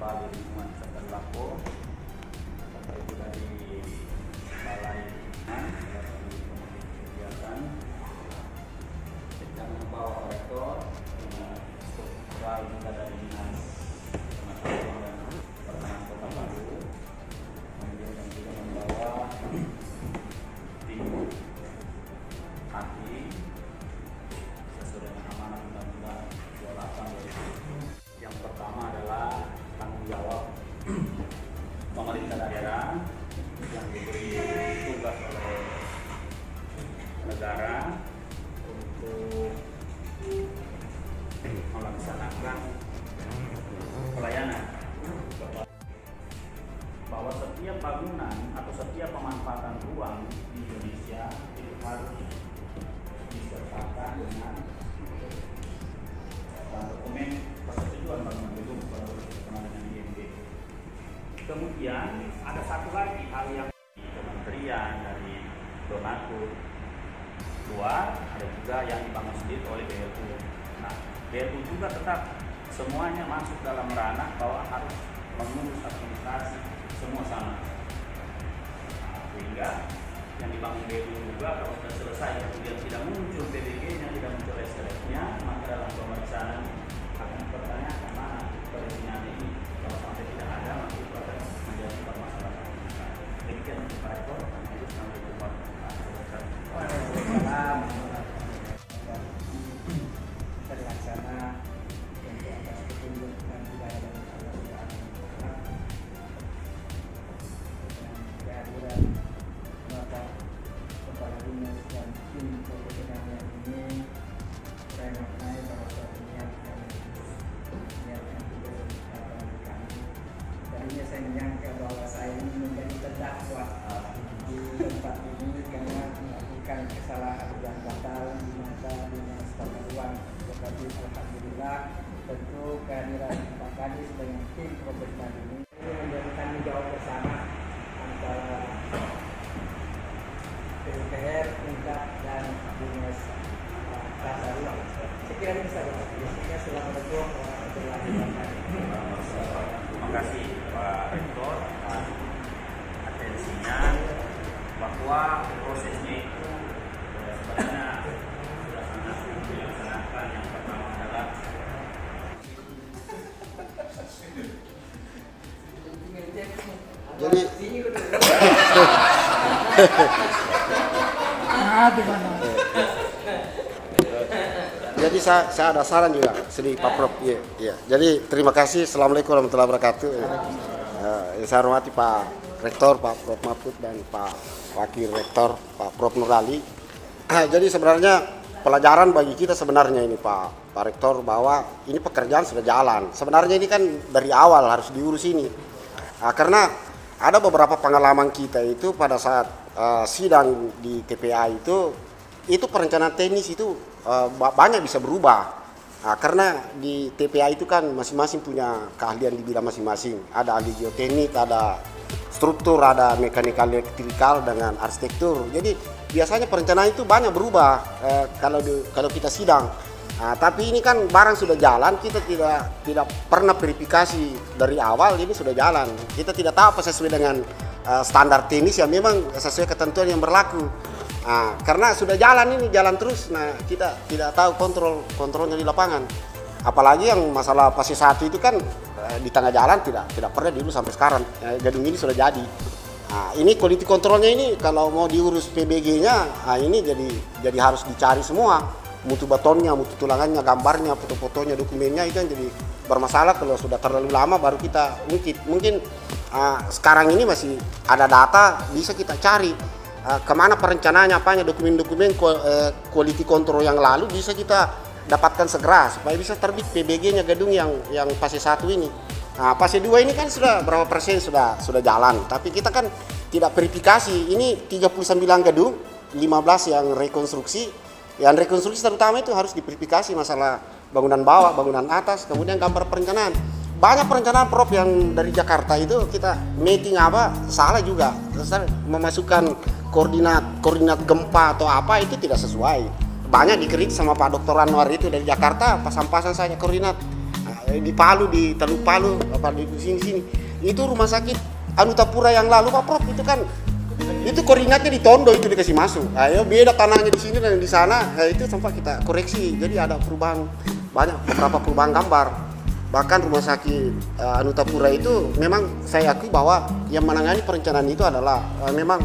Bali Lingkungan Kesehatan Lapo, bapak ibu dari Balai Lingkungan dari kegiatan dan membawa rektor struktural juga dari dinas penataan dan pertanian Kota Palu, kemudian juga membawa tim ahli sesuai dengan amanat Undang-Undang 28. Yang pertama adalah tanggung jawab pemerintah daerah yang diberi tugas oleh negara untuk melaksanakan pelayanan, bahwa setiap bangunan atau setiap pemanfaatan ruang di Indonesia itu harus disertakan dengan dokumen persetujuan bangunan gedung kalau dikenal dengan IMB. Kemudian ada satu lagi hal yang di kementerian dari donatur luar, ada juga yang dibangun sendiri oleh BLU. Nah, BLU juga tetap semuanya masuk dalam ranah bahwa harus mengurus administrasi semua sama. Nah, sehingga yang dibangun BLU juga kalau sudah selesai kemudian tidak muncul PBG-nya, tidak muncul SLF-nya, maka dalam pemeriksaan akan dipertanyakan mana perizinan ini. Kalau sampai tidak ada, maka itu akan menjadi permasalahan. Demikian Pak Rektor, itu sampai jumpa. Waalaikumsalam. Terlaksana untuk atas petunjuk dan hidayah dari Allah Subhanahu wa Ta'ala, dan kehadiran Bapak Kepala Dinas dan tim profesionalnya ini, saya maknai bahwa suatu niat yang tidak bagi kami. Tadinya saya menyangka bahwa saya ini menjadi terdakwa di tempat ini karena melakukan kesalahan yang fatal di mata dinas tata ruang. Tetapi alhamdulillah tentu kehadiran Pak Kadis dengan tim profesional ini menjadi tanggung jawab bersama antara PUPR, Unkat dan dinas tata ruang. Saya kira ini saja. Biasanya sudah mendukung berlanjut. Terima kasih Pak Rektor atas atensinya, bahwa prosesnya itu sebenarnya sudah sangat dilaksanakan. Yang pertama adalah jadi saya ada saran juga sedih Pak Prof. Iya. Jadi terima kasih. Assalamualaikum warahmatullahi wabarakatuh. Saya hormati Pak Rektor, Pak Prof. Mahfud, dan Pak Wakil Rektor, Pak Prof. Nurali. Jadi sebenarnya pelajaran bagi kita sebenarnya ini Pak Rektor, bahwa ini pekerjaan sudah jalan. Sebenarnya ini kan dari awal harus diurus ini. Karena ada beberapa pengalaman kita itu pada saat sidang di TPA itu perencanaan teknis itu banyak bisa berubah. Karena di TPA itu kan masing-masing punya keahlian di bidang masing-masing. Ada ahli geoteknik, ada struktur, ada mekanikal elektrikal dengan arsitektur. Jadi biasanya perencanaan itu banyak berubah kalau kita sidang. Tapi ini kan barang sudah jalan, kita tidak pernah verifikasi dari awal, ini sudah jalan. Kita tidak tahu apa sesuai dengan standar teknis yang memang sesuai ketentuan yang berlaku. Karena sudah jalan ini, jalan terus, nah kita tidak tahu kontrolnya di lapangan. Apalagi yang masalah fase 1 itu kan di tengah jalan tidak pernah dulu sampai sekarang. Gedung ini sudah jadi. Ini quality controlnya ini kalau mau diurus PBG-nya, ini jadi harus dicari semua. Mutu betonnya, mutu tulangannya, gambarnya, foto-fotonya, dokumennya itu yang jadi bermasalah. Kalau sudah terlalu lama baru kita mungkin sekarang ini masih ada data bisa kita cari kemana perencanaannya, apanya, dokumen-dokumen quality control yang lalu bisa kita dapatkan segera supaya bisa terbit PBG-nya gedung yang fase 1 ini. Fase 2 ini kan sudah berapa persen sudah jalan, tapi kita kan tidak verifikasi. Ini 39 gedung, 15 yang rekonstruksi. Yang rekonstruksi terutama itu harus diverifikasi masalah bangunan bawah, bangunan atas, kemudian gambar perencanaan. Banyak perencanaan Prof yang dari Jakarta itu kita meeting salah juga. Memasukkan koordinat gempa atau apa itu tidak sesuai. Banyak dikritik sama Pak Dr. Anwar itu dari Jakarta, pasang-pasang saja koordinat. di Palu, di Teluk Palu, apa di sini. Itu rumah sakit Anutapura yang lalu Pak Prof, itu kan itu koordinatnya di Tondo itu dikasih masuk. Ayo beda tanahnya di sini dan di sana. Itu sempat kita koreksi. Jadi ada perubahan, banyak beberapa perubahan gambar. Bahkan rumah sakit Anutapura itu memang saya akui bahwa yang menangani perencanaan itu adalah memang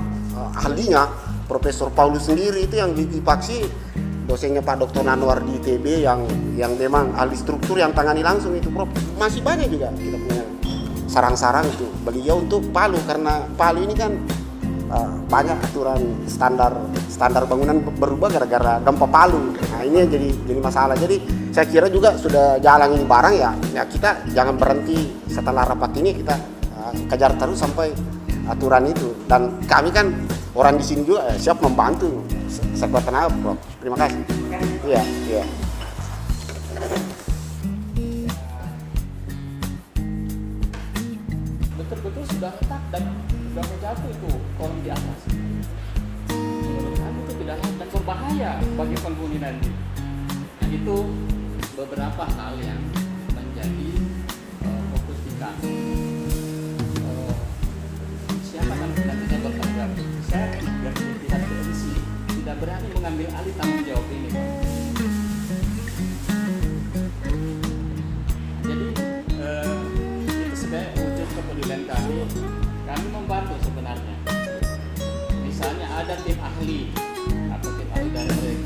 ahlinya Profesor Paulus sendiri, itu yang dipaksi dosennya Pak Dr. Anwar di ITB yang memang ahli struktur yang tangani langsung itu Prof. Masih banyak juga kita punya sarang-sarang itu beliau untuk Palu, karena Palu ini kan banyak aturan standar bangunan berubah gara-gara gempa Palu. Nah ini jadi masalah. Jadi saya kira juga sudah jalan ini barang ya kita jangan berhenti setelah rapat ini, kita kejar terus sampai aturan itu. Dan kami kan orang di sini juga siap membantu sekuat tenaga, Prof. Terima kasih. Iya. Betul-betul sudah retak dan sudah menjatuh itu kolom di atas. Menurut kami itu tidak layak dan berbahaya bagi penghuni nanti. Nah, itu beberapa hal yang menjadi fokus di kami. Siapa nantinya bertanggung jawab? Saya dari pihak TNC tidak berani mengambil alih tanggung jawab ini, Pak. Jadi itu sebagai wujud kepedulian kami membantu sebenarnya. Misalnya ada tim ahli atau tim ahli dari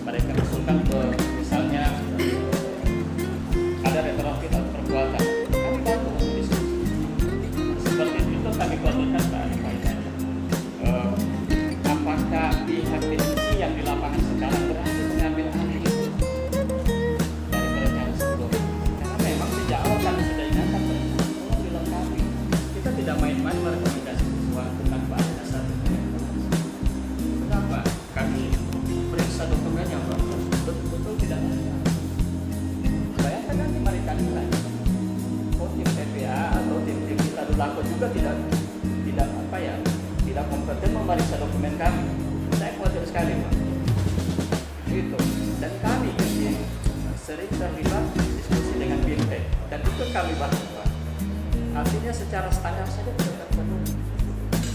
mereka usulkan ke misalnya ada retrofit atau perbuatan, kami bantu diskusi. Seperti itu kami buatkan apakah pihak TNC yang di lapangan sekarang berhasil mengambil alih itu dari perencanaan sebelumnya? Karena memang sejak awal kami sudah ingatkan tolong dilengkapi. Kita tidak main-main merekomendasi sesuatu tanpa ada dasar. Kenapa? Kami periksa dokumen yang betul-betul tidak ada. Bayangkan nanti mereka nilai, tim TPA atau tim kita Dulako juga tidak kompeten memeriksa dokumen kami. Saya khawatir sekali, Pak. Gitu. Dan kami yang sering terlibat diskusi dengan BIMTEK, dan itu kami bantu, Pak. Artinya secara standar saja tidak terpenuhi.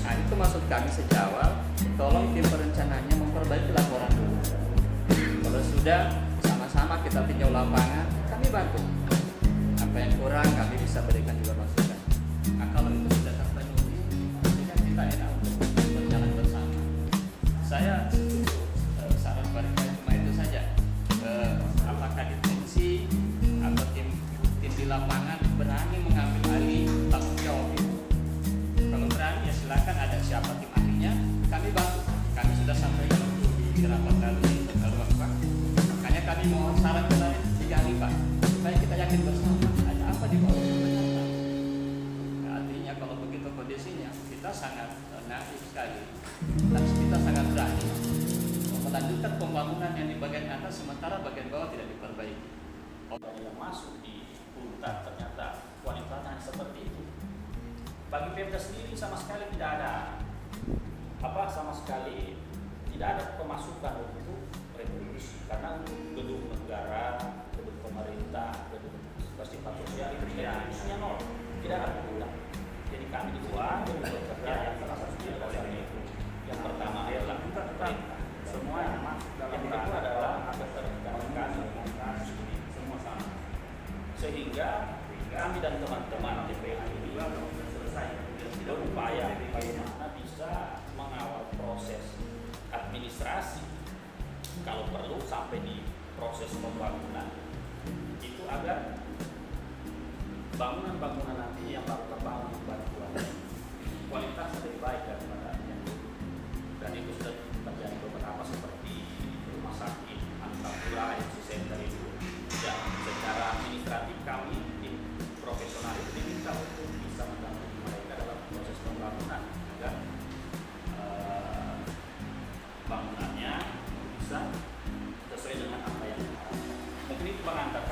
Nah, itu maksud kami sejak awal, tolong tim perencananya memperbaiki laporan dulu. Kalau sudah sama-sama kita tinjau lapangan, kami bantu. Apa yang kurang kami bisa berikan juga masukan. Nah, kalau itu sudah terpenuhi, artinya kita enak untuk berjalan bersama. Saya setuju saran mereka cuma itu saja. Apakah intensi atau tim di lapangan berani mengambil alih tanggung jawab itu? Kalau berani ya silakan, ada siapa tim ahlinya, kami bantu. Kami sudah sampaikan di rapat lalu Pak. Makanya kami mau saran kemarin 3 hari, Pak, supaya kita yakin bersama ada apa di bawah pernyataan. Nah, artinya kalau begitu kondisinya kita sangat naif sekali dan kita sangat berani melanjutkan pembangunan yang di bagian atas sementara bagian bawah tidak diperbaiki. Yang masuk di Punta ternyata kualitasnya seperti itu. Bagi Pemda sendiri sama sekali tidak ada sama sekali tidak ada pemasukan untuk retribusi, karena untuk gedung negara, gedung pemerintah, gedung bersifat sosial itu retribusinya nol, tidak ada penggunaan. Jadi kami dibuat untuk bekerja yang salah satunya adalah itu. Yang pertama adalah semua yang itu adalah keterkaitan semua sama, sehingga kami dan teman-teman TPA ini berupaya bagaimana bisa mengawal proses administrasi, kalau perlu sampai di proses pembangunan itu, agar bangunan-bangunan nanti yang baru terbangun bantuan kualitas lebih baik daripada yang dulu. Dan itu sudah terjadi beberapa seperti rumah sakit Anutapura IMC Center itu. Ya, secara administratif kami tim profesional itu diminta untuk bisa mendampingi mereka dalam proses pembangunan agar bangunannya bisa sesuai dengan apa yang diharapkan. Mungkin itu pengantar